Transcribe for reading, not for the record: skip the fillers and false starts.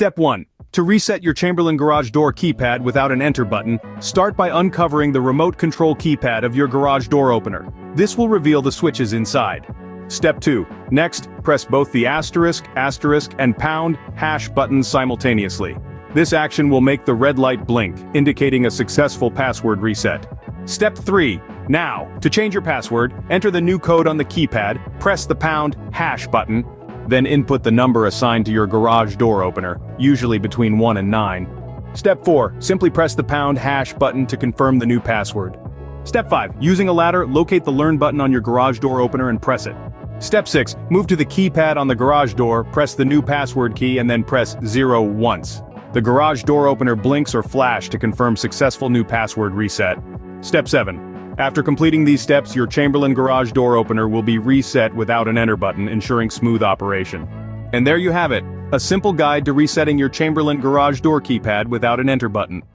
Step 1. To reset your Chamberlain garage door keypad without an enter button, start by uncovering the remote control keypad of your garage door opener. This will reveal the switches inside. Step 2. Next, press both the asterisk, and pound, hash buttons simultaneously. This action will make the red light blink, indicating a successful password reset. Step 3. Now, to change your password, enter the new code on the keypad, press the pound, hash button, then input the number assigned to your garage door opener, usually between 1 and 9. Step 4. Simply press the pound, hash button to confirm the new password. Step 5. Using a ladder, locate the learn button on your garage door opener and press it. Step 6. Move to the keypad on the garage door, press the new password key and then press 0 once. The garage door opener blinks or flash to confirm successful new password reset. Step 7. After completing these steps, your Chamberlain garage door opener will be reset without an enter button, ensuring smooth operation. And there you have it, a simple guide to resetting your Chamberlain garage door keypad without an enter button.